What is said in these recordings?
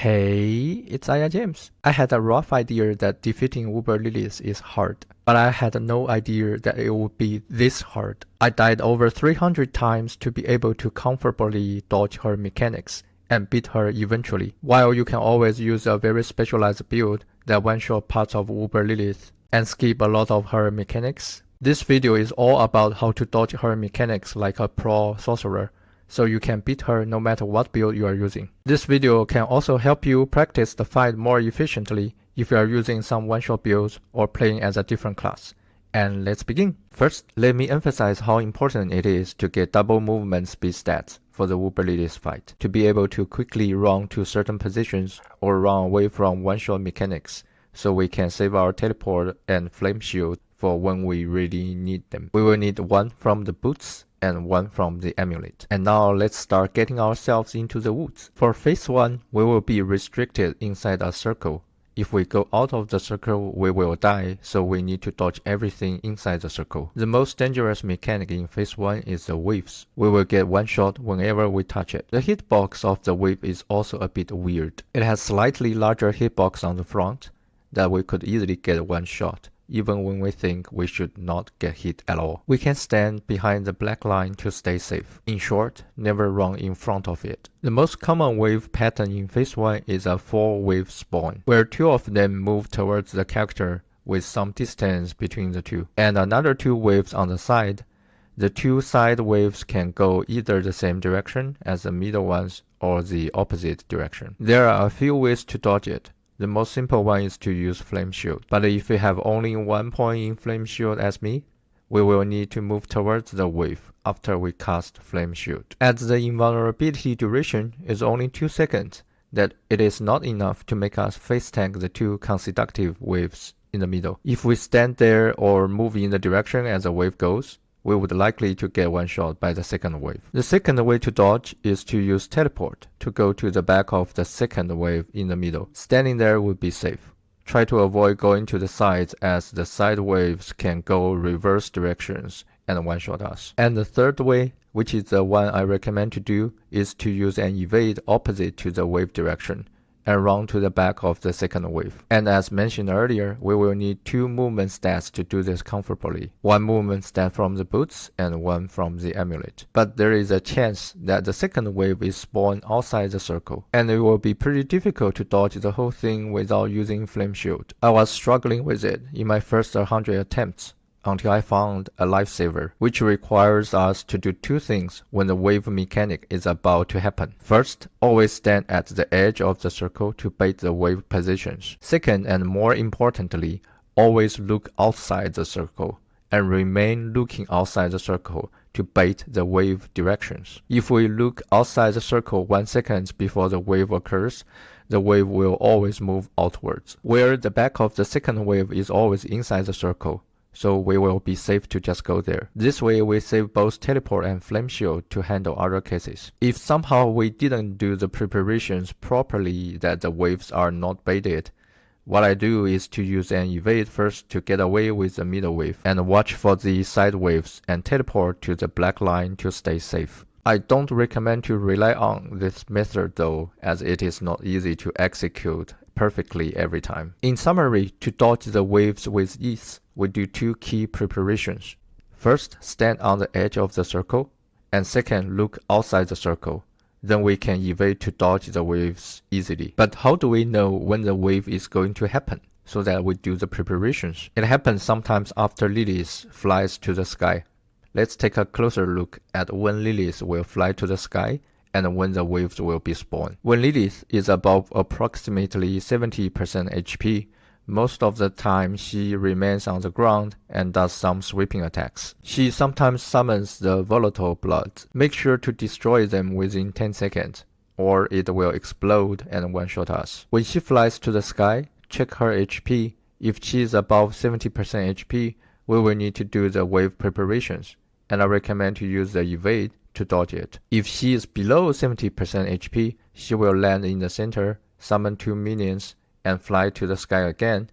Hey, it's Aya James. I had a rough idea that defeating Uber Lilith is hard, but I had no idea that it would be this hard. I died over 300 times to be able to comfortably dodge her mechanics and beat her eventually, while you can always use a very specialized build that one-shot parts of Uber Lilith and skip a lot of her mechanics. This video is all about how to dodge her mechanics like a pro sorcerer, so you can beat her no matter what build you are using. This video can also help you practice the fight more efficiently if you are using some one-shot builds or playing as a different class. And let's begin. First, let me emphasize how important it is to get double movement speed stats for the Uber Lilith fight, to be able to quickly run to certain positions or run away from one-shot mechanics, so we can save our teleport and flame shield for when we really need them. We will need one from the boots and one from the amulet. And now let's start getting ourselves into the woods. For phase 1, we will be restricted inside a circle. If we go out of the circle, we will die, so we need to dodge everything inside the circle. The most dangerous mechanic in phase 1 is the waves. We will get one shot whenever we touch it. The hitbox of the wave is also a bit weird. It has slightly larger hitbox on the front that we could easily get one shot, even when we think we should not get hit at all. We can stand behind the black line to stay safe. In short, never run in front of it. The most common wave pattern in phase 1 is a 4-wave spawn, where 2 of them move towards the character with some distance between the 2, and another 2 waves on the side. The 2 side waves can go either the same direction as the middle ones or the opposite direction. There are a few ways to dodge it. The most simple one is to use Flame Shield, but if we have only 1 point in Flame Shield as me, we will need to move towards the wave after we cast Flame Shield. As the invulnerability duration is only 2 seconds, that it is not enough to make us face tank the 2 consecutive waves in the middle. If we stand there or move in the direction as the wave goes, we would likely to get one shot by the second wave. The second way to dodge is to use teleport to go to the back of the second wave in the middle. Standing there would be safe. Try to avoid going to the sides, as the side waves can go reverse directions and one shot us. And the third way, which is the one I recommend to do, is to use an evade opposite to the wave direction and run to the back of the second wave. And as mentioned earlier, we will need 2 movement stats to do this comfortably. 1 movement stat from the boots and 1 from the amulet. But there is a chance that the second wave is spawned outside the circle, and it will be pretty difficult to dodge the whole thing without using Flame Shield. I was struggling with it in my first 100 attempts, until I found a lifesaver, which requires us to do 2 things when the wave mechanic is about to happen. First, always stand at the edge of the circle to bait the wave positions. Second, and more importantly, always look outside the circle and remain looking outside the circle to bait the wave directions. If we look outside the circle 1 second before the wave occurs, the wave will always move outwards, where the back of the second wave is always inside the circle, so we will be safe to just go there. This way we save both teleport and flame shield to handle other cases. If somehow we didn't do the preparations properly that the waves are not baited, what I do is to use an evade first to get away with the middle wave, and watch for the side waves and teleport to the black line to stay safe. I don't recommend to rely on this method though, as it is not easy to execute perfectly every time. In summary, to dodge the waves with ease, we do 2 key preparations. First, stand on the edge of the circle, and second, look outside the circle. Then we can evade to dodge the waves easily. But how do we know when the wave is going to happen, so that we do the preparations? It happens sometimes after Lilith flies to the sky. Let's take a closer look at when Lilith will fly to the sky and when the waves will be spawned. When Lilith is above approximately 70% HP, most of the time she remains on the ground and does some sweeping attacks. She sometimes summons the volatile blood. Make sure to destroy them within 10 seconds, or it will explode and one-shot us. When she flies to the sky, check her HP. If she is above 70% HP, we will need to do the wave preparations, and I recommend to use the evade to dodge it. If she is below 70% HP, she will land in the center, summon 2 minions, and fly to the sky again.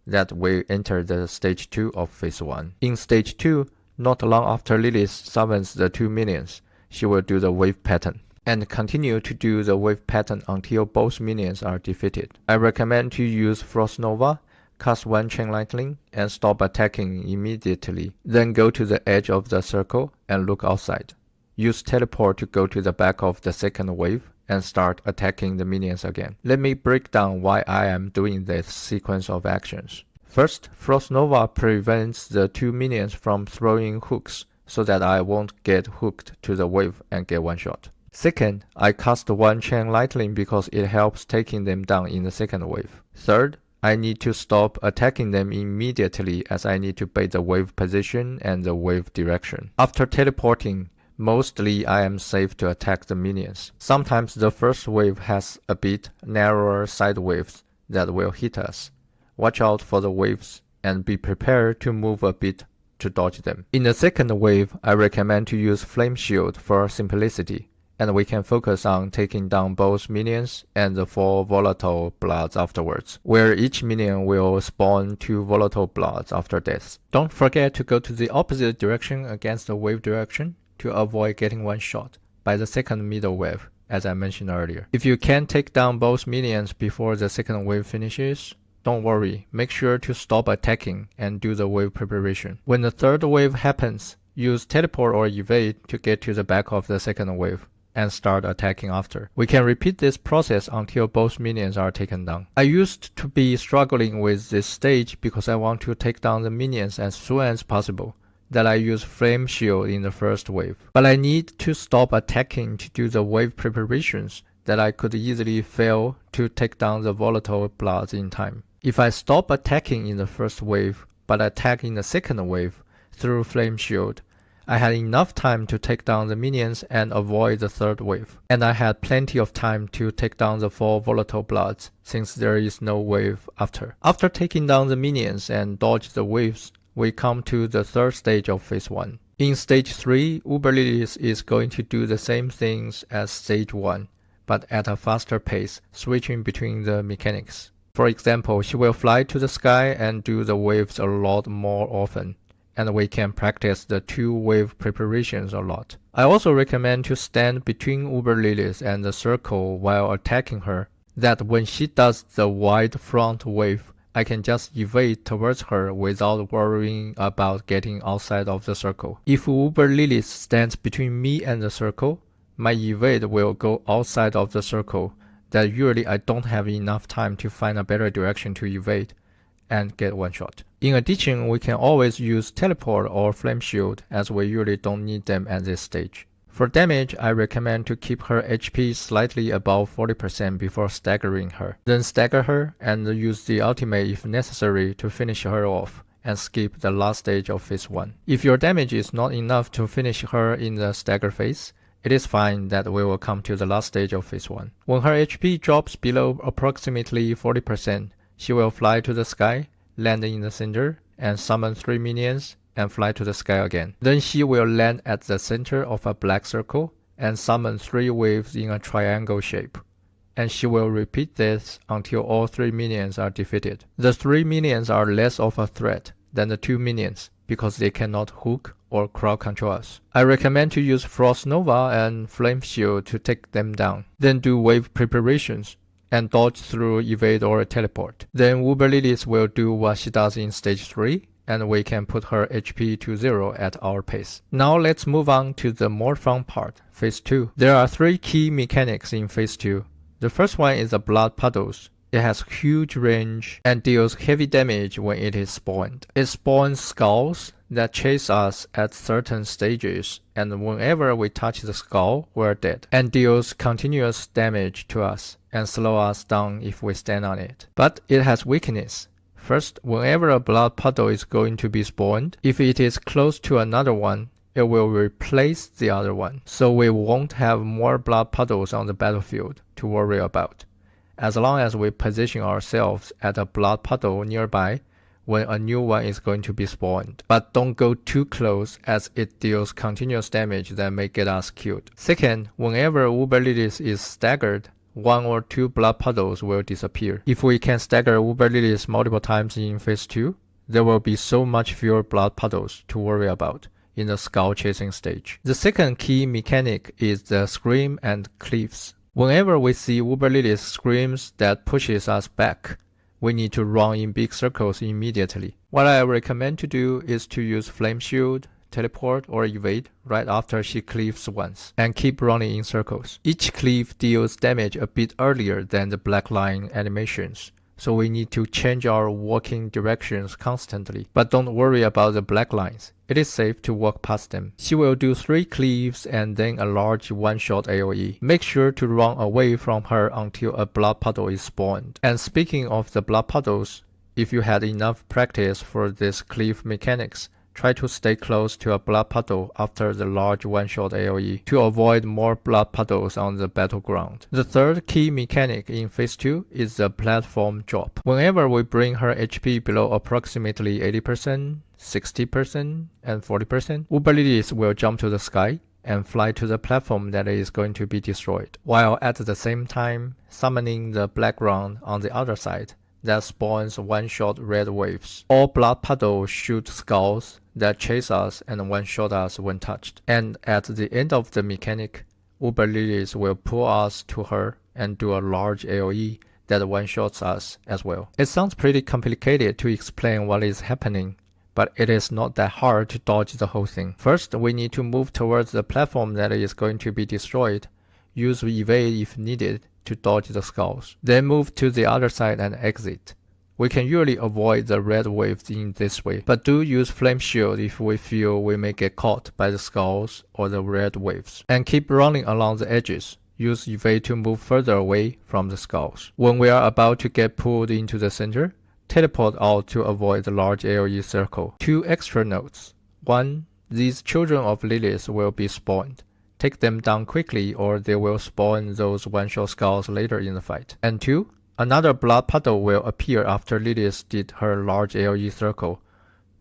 That we enter the stage 2 of phase 1. In stage 2, not long after Lilith summons the 2 minions, she will do the wave pattern. and continue to do the wave pattern until both minions are defeated. I recommend to use Frost Nova, cast one Chain Lightning, and stop attacking immediately. Then go to the edge of the circle and look outside. Use Teleport to go to the back of the second wave and start attacking the minions again. Let me break down why I am doing this sequence of actions. First, Frost Nova prevents the two minions from throwing hooks so that I won't get hooked to the wave and get one shot. Second, I cast one Chain Lightning because it helps taking them down in the second wave. Third, I need to stop attacking them immediately as I need to bait the wave position and the wave direction. After teleporting, mostly I am safe to attack the minions. Sometimes the first wave has a bit narrower side waves that will hit us. Watch out for the waves and be prepared to move a bit to dodge them. In the second wave, I recommend to use Flame Shield for simplicity, and we can focus on taking down both minions and the 4 volatile bloods afterwards, where each minion will spawn 2 volatile bloods after death. Don't forget to go to the opposite direction against the wave direction to avoid getting one shot by the second middle wave, as I mentioned earlier. If you can't take down both minions before the second wave finishes, don't worry, make sure to stop attacking and do the wave preparation. When the third wave happens, use Teleport or Evade to get to the back of the second wave and start attacking after. We can repeat this process until both minions are taken down. I used to be struggling with this stage because I want to take down the minions as soon as possible, that I use Flame Shield in the first wave. But I need to stop attacking to do the wave preparations that I could easily fail to take down the volatile bloods in time. If I stop attacking in the first wave, but attack in the second wave through Flame Shield, I had enough time to take down the minions and avoid the third wave. And I had plenty of time to take down the 4 volatile bloods, since there is no wave after. After taking down the minions and dodge the waves, we come to the third stage of phase 1. In stage 3, Uber Lilith is going to do the same things as stage 1, but at a faster pace, switching between the mechanics. For example, she will fly to the sky and do the waves a lot more often, and we can practice the 2 wave preparations a lot. I also recommend to stand between Uber Lilith and the circle while attacking her, that when she does the wide front wave, I can just evade towards her without worrying about getting outside of the circle. If Uber Lilith stands between me and the circle, my evade will go outside of the circle, that usually I don't have enough time to find a better direction to evade and get one shot. In addition, we can always use Teleport or Flame Shield, as we usually don't need them at this stage. For damage, I recommend to keep her HP slightly above 40% before staggering her. Then stagger her and use the ultimate if necessary to finish her off and skip the last stage of phase 1. If your damage is not enough to finish her in the stagger phase, it is fine that we will come to the last stage of phase 1. When her HP drops below approximately 40%, she will fly to the sky, land in the center, and summon 3 minions and fly to the sky again. Then she will land at the center of a black circle and summon 3 waves in a triangle shape. And she will repeat this until all 3 minions are defeated. The 3 minions are less of a threat than the 2 minions because they cannot hook or crowd control us. I recommend to use Frost Nova and Flame Shield to take them down. Then do wave preparations and dodge through evade or teleport. Then Uber Lilith will do what she does in stage 3, and we can put her HP to 0 at our pace. Now let's move on to the more fun part, phase 2. There are 3 key mechanics in phase 2. The first one is the Blood Puddles. It has huge range and deals heavy damage when it is spawned. It spawns skulls that chase us at certain stages, and whenever we touch the skull, we're dead, and deals continuous damage to us and slow us down if we stand on it. But it has weakness. First, whenever a blood puddle is going to be spawned, if it is close to another one, it will replace the other one, so we won't have more blood puddles on the battlefield to worry about, as long as we position ourselves at a blood puddle nearby when a new one is going to be spawned. But don't go too close, as it deals continuous damage that may get us killed. Second, whenever Uber Lilith is staggered, 1 or 2 blood puddles will disappear. If we can stagger Uber Lilith multiple times in phase 2, there will be so much fewer blood puddles to worry about. in the skull chasing stage. The second key mechanic is the scream and cleaves. Whenever we see Uber Lilith screams that pushes us back, we need to run in big circles immediately. What I recommend to do is to use Flame Shield, Teleport, or Evade right after she cleaves once, and keep running in circles. Each cleave deals damage a bit earlier than the black line animations, so we need to change our walking directions constantly. But don't worry about the black lines. It is safe to walk past them. She will do 3 cleaves and then a large one-shot AoE. Make sure to run away from her until a blood puddle is spawned. And speaking of the blood puddles, if you had enough practice for this cleave mechanics, try to stay close to a blood puddle after the large one-shot AoE to avoid more blood puddles on the battleground. The third key mechanic in Phase 2 is the platform drop. Whenever we bring her HP below approximately 80%, 60%, and 40%, Uber Lilith will jump to the sky and fly to the platform that is going to be destroyed, while at the same time summoning the black ground on the other side that spawns one-shot red waves. All blood puddles shoot skulls that chase us and one-shot us when touched. And at the end of the mechanic, Uber Lilith will pull us to her and do a large AoE that one-shots us as well. It sounds pretty complicated to explain what is happening, but it is not that hard to dodge the whole thing. First, we need to move towards the platform that is going to be destroyed. Use evade if needed to dodge the skulls. Then move to the other side and exit. We can usually avoid the red waves in this way, but do use Flame Shield if we feel we may get caught by the skulls or the red waves. And keep running along the edges. Use evade to move further away from the skulls. When we are about to get pulled into the center, teleport out to avoid the large AoE circle. 2 extra notes. 1. These children of Lilith will be spawned. Take them down quickly or they will spawn those one-shot skulls later in the fight. And 2. Another blood puddle will appear after Lilith did her large AoE circle.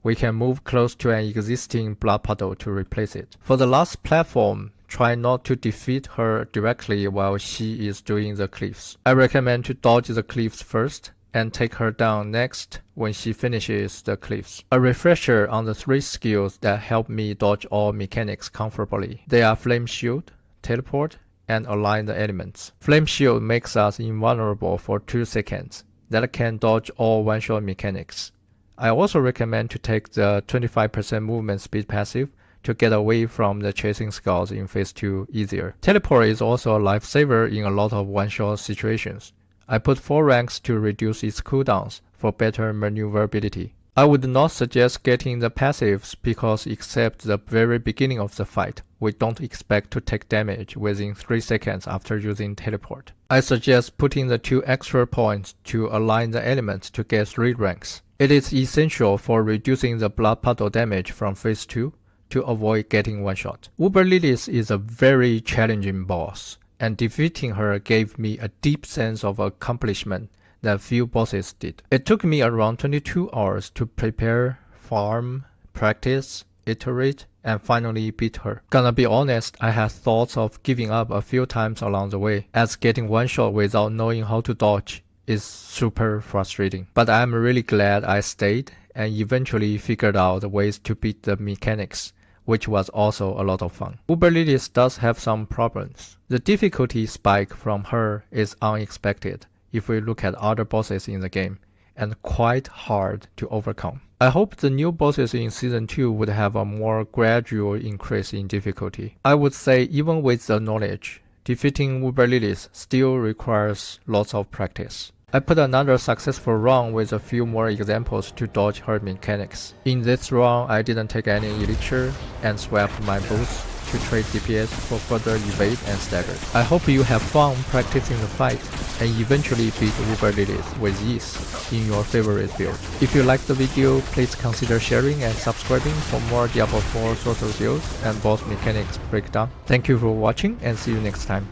We can move close to an existing blood puddle to replace it. For the last platform, try not to defeat her directly while she is doing the cleaves. I recommend to dodge the cleaves first and take her down next when she finishes the cleaves. A refresher on the 3 skills that help me dodge all mechanics comfortably. They are Flame Shield, Teleport, and Align the Elements. Flame Shield makes us invulnerable for 2 seconds. That can dodge all one-shot mechanics. I also recommend to take the 25% movement speed passive to get away from the chasing skulls in Phase 2 easier. Teleport is also a lifesaver in a lot of one-shot situations. I put 4 ranks to reduce its cooldowns for better maneuverability. I would not suggest getting the passives because except the very beginning of the fight, we don't expect to take damage within 3 seconds after using teleport. I suggest putting the 2 extra points to align the elements to get 3 ranks. It is essential for reducing the blood puddle damage from Phase 2 to avoid getting one-shot. Uber Lilith is a very challenging boss, and defeating her gave me a deep sense of accomplishment that few bosses did. It took me around 22 hours to prepare, farm, practice, iterate, and finally beat her. Gonna be honest, I had thoughts of giving up a few times along the way, as getting one shot without knowing how to dodge is super frustrating. But I'm really glad I stayed and eventually figured out ways to beat the mechanics, which was also a lot of fun. Uber Lilith does have some problems. The difficulty spike from her is unexpected if we look at other bosses in the game, and quite hard to overcome. I hope the new bosses in Season 2 would have a more gradual increase in difficulty. I would say even with the knowledge, defeating Uber Lilith still requires lots of practice. I put another successful run with a few more examples to dodge her mechanics. In this run, I didn't take any Elixir and swapped my boots to trade DPS for further evade and stagger. I hope you have fun practicing the fight and eventually beat Uber Lilith with ease in your favorite build. If you liked the video, please consider sharing and subscribing for more Diablo 4 sorcerer builds and boss mechanics breakdown. Thank you for watching and see you next time.